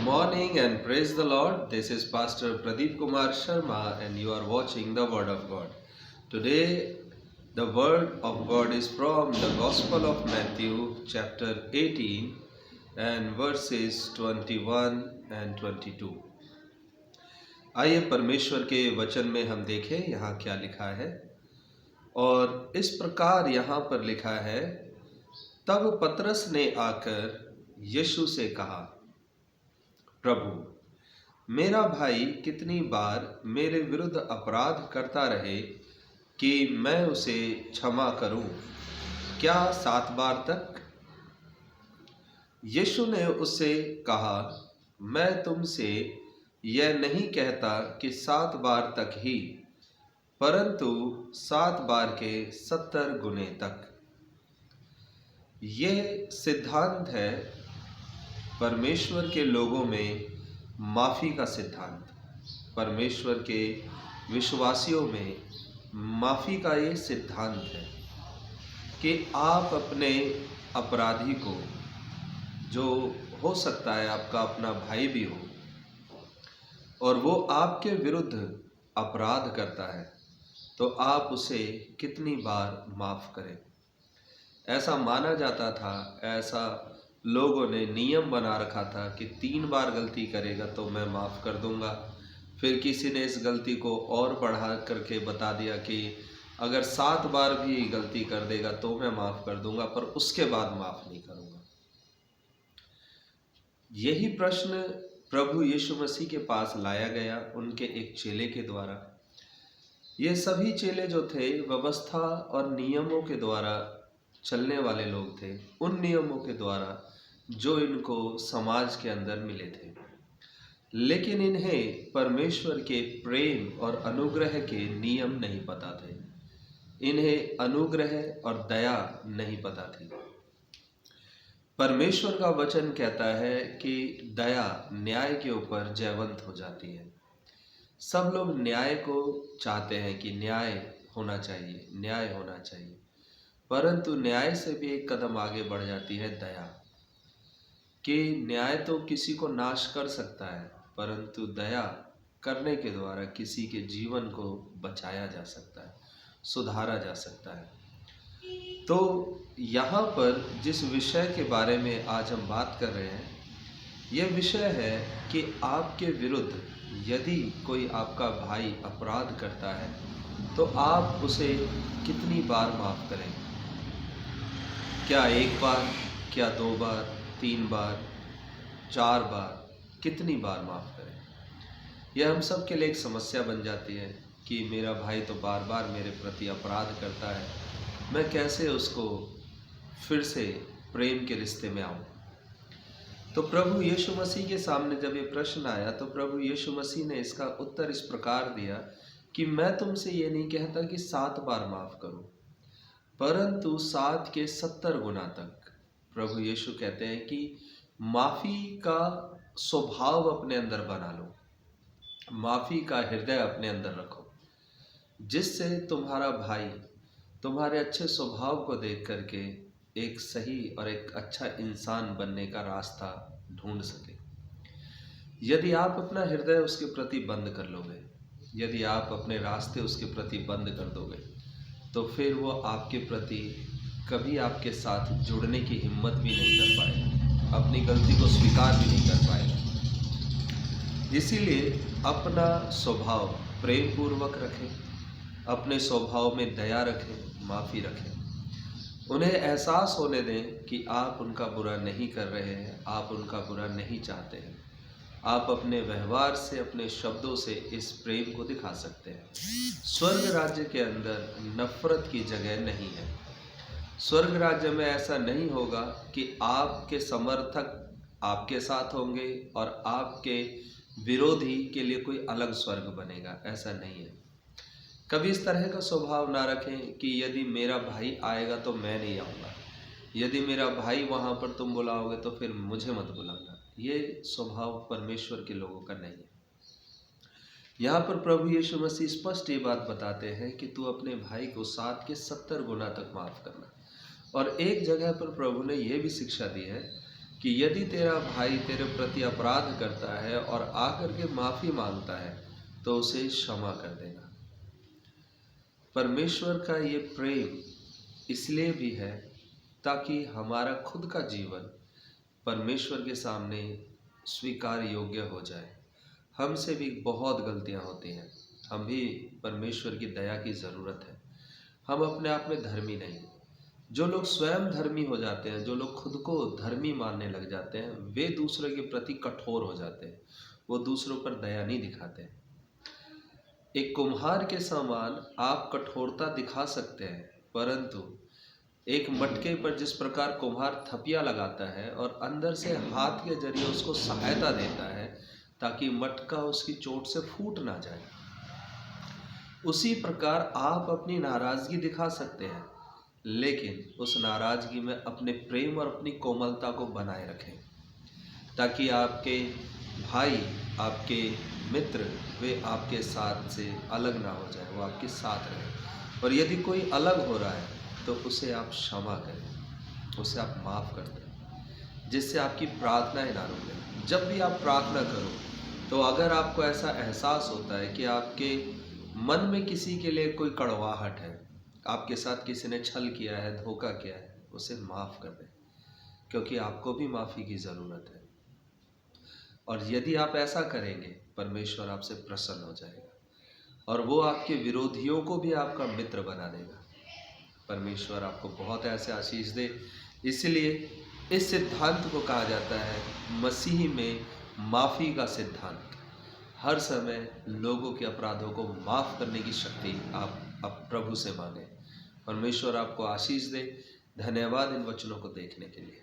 Morning and praise the Lord. This is Pastor Pradeep Kumar Sharma and you are watching the Word of God. Today the Word of God is from the Gospel of Matthew chapter 18 and verses 21 and 22. आइए परमेश्वर के वचन में हम देखें यहाँ क्या लिखा है। और इस प्रकार यहाँ पर लिखा है, तब पतरस ने आकर यीशु से कहा, प्रभु, मेरा भाई कितनी बार मेरे विरुद्ध अपराध करता रहे कि मैं उसे क्षमा करूं? क्या 7 बार तक? यीशु ने उससे कहा, मैं तुमसे यह नहीं कहता कि 7 बार तक ही, परंतु 7 बार के 70 गुने तक। यह सिद्धांत है परमेश्वर के लोगों में माफ़ी का सिद्धांत। परमेश्वर के विश्वासियों में माफ़ी का ये सिद्धांत है कि आप अपने अपराधी को, जो हो सकता है आपका अपना भाई भी हो, और वो आपके विरुद्ध अपराध करता है, तो आप उसे कितनी बार माफ़ करें। ऐसा माना जाता था, ऐसा लोगों ने नियम बना रखा था कि 3 बार गलती करेगा तो मैं माफ़ कर दूंगा। फिर किसी ने इस गलती को और बढ़ा करके बता दिया कि अगर 7 बार भी गलती कर देगा तो मैं माफ़ कर दूंगा, पर उसके बाद माफ़ नहीं करूंगा। यही प्रश्न प्रभु यीशु मसीह के पास लाया गया उनके एक चेले के द्वारा। ये सभी चेले जो थे व्यवस्था और नियमों के द्वारा चलने वाले लोग थे, उन नियमों के द्वारा जो इनको समाज के अंदर मिले थे। लेकिन इन्हें परमेश्वर के प्रेम और अनुग्रह के नियम नहीं पता थे। इन्हें अनुग्रह और दया नहीं पता थी। परमेश्वर का वचन कहता है कि दया न्याय के ऊपर जयवंत हो जाती है। सब लोग न्याय को चाहते हैं कि न्याय होना चाहिए, न्याय होना चाहिए, परंतु न्याय से भी एक कदम आगे बढ़ जाती है दया। कि न्याय तो किसी को नाश कर सकता है, परंतु दया करने के द्वारा किसी के जीवन को बचाया जा सकता है, सुधारा जा सकता है। तो यहाँ पर जिस विषय के बारे में आज हम बात कर रहे हैं, यह विषय है कि आपके विरुद्ध यदि कोई आपका भाई अपराध करता है तो आप उसे कितनी बार माफ़ करें। क्या 1 बार, क्या 2 बार, 3 बार, 4 बार, कितनी बार माफ़ करें। यह हम सब के लिए एक समस्या बन जाती है कि मेरा भाई तो बार बार मेरे प्रति अपराध करता है, मैं कैसे उसको फिर से प्रेम के रिश्ते में आऊँ। तो प्रभु यीशु मसीह के सामने जब ये प्रश्न आया तो प्रभु यीशु मसीह ने इसका उत्तर इस प्रकार दिया कि मैं तुमसे ये नहीं कहता कि 7 बार माफ़ करो, परंतु 7 के 70 गुना तक। प्रभु यीशु कहते हैं कि माफ़ी का स्वभाव अपने अंदर बना लो, माफ़ी का हृदय अपने अंदर रखो, जिससे तुम्हारा भाई तुम्हारे अच्छे स्वभाव को देख करके एक सही और एक अच्छा इंसान बनने का रास्ता ढूंढ सके। यदि आप अपना हृदय उसके प्रति बंद कर लोगे, यदि आप अपने रास्ते उसके प्रति बंद कर दोगे, तो फिर वो आपके प्रति कभी आपके साथ जुड़ने की हिम्मत भी नहीं कर पाएगा, अपनी गलती को स्वीकार भी नहीं कर पाएगा। इसीलिए अपना स्वभाव प्रेम पूर्वक रखें, अपने स्वभाव में दया रखें, माफ़ी रखें। उन्हें एहसास होने दें कि आप उनका बुरा नहीं कर रहे हैं, आप उनका बुरा नहीं चाहते हैं। आप अपने व्यवहार से, अपने शब्दों से इस प्रेम को दिखा सकते हैं। स्वर्ग राज्य के अंदर नफरत की जगह नहीं है। स्वर्ग राज्य में ऐसा नहीं होगा कि आपके समर्थक आपके साथ होंगे और आपके विरोधी के लिए कोई अलग स्वर्ग बनेगा, ऐसा नहीं है। कभी इस तरह का स्वभाव ना रखें कि यदि मेरा भाई आएगा तो मैं नहीं आऊँगा, यदि मेरा भाई वहाँ पर तुम बुलाओगे तो फिर मुझे मत बुलाना। ये स्वभाव परमेश्वर के लोगों का नहीं है। यहाँ पर प्रभु यीशु मसीह स्पष्ट ये बात बताते हैं कि तू अपने भाई को 7 के 70 गुना तक माफ़ करना। और एक जगह पर प्रभु ने यह भी शिक्षा दी है कि यदि तेरा भाई तेरे प्रति अपराध करता है और आकर के माफ़ी मांगता है तो उसे क्षमा कर देना। परमेश्वर का ये प्रेम इसलिए भी है ताकि हमारा खुद का जीवन परमेश्वर के सामने स्वीकार योग्य हो जाए। हमसे भी बहुत गलतियां होती हैं, हम भी परमेश्वर की दया की ज़रूरत है। हम अपने आप में धर्मी नहीं। जो लोग स्वयं धर्मी हो जाते हैं, जो लोग खुद को धर्मी मानने लग जाते हैं, वे दूसरे के प्रति कठोर हो जाते हैं, वो दूसरों पर दया नहीं दिखाते। एक कुम्हार के समान आप कठोरता दिखा सकते हैं, परंतु एक मटके पर जिस प्रकार कुम्हार थपिया लगाता है और अंदर से हाथ के जरिए उसको सहायता देता है ताकि मटका उसकी चोट से फूट ना जाए, उसी प्रकार आप अपनी नाराज़गी दिखा सकते हैं, लेकिन उस नाराज़गी में अपने प्रेम और अपनी कोमलता को बनाए रखें ताकि आपके भाई, आपके मित्र, वे आपके साथ से अलग ना हो जाए, वो आपके साथ रहे। और यदि कोई अलग हो रहा है तो उसे आप क्षमा करें, उसे आप माफ़ कर दें, जिससे आपकी प्रार्थनाएं ना रुकें। जब भी आप प्रार्थना करो तो अगर आपको ऐसा एहसास होता है कि आपके मन में किसी के लिए कोई कड़वाहट है, आपके साथ किसी ने छल किया है, धोखा किया है, उसे माफ़ कर दें, क्योंकि आपको भी माफ़ी की ज़रूरत है। और यदि आप ऐसा करेंगे, परमेश्वर आपसे प्रसन्न हो जाएगा और वो आपके विरोधियों को भी आपका मित्र बना देगा। परमेश्वर आपको बहुत ऐसे आशीष दे। इसलिए इस सिद्धांत को कहा जाता है मसीह में माफ़ी का सिद्धांत। हर समय लोगों के अपराधों को माफ़ करने की शक्ति आप प्रभु से मांगे। परमेश्वर आपको आशीष दे। धन्यवाद इन वचनों को देखने के लिए।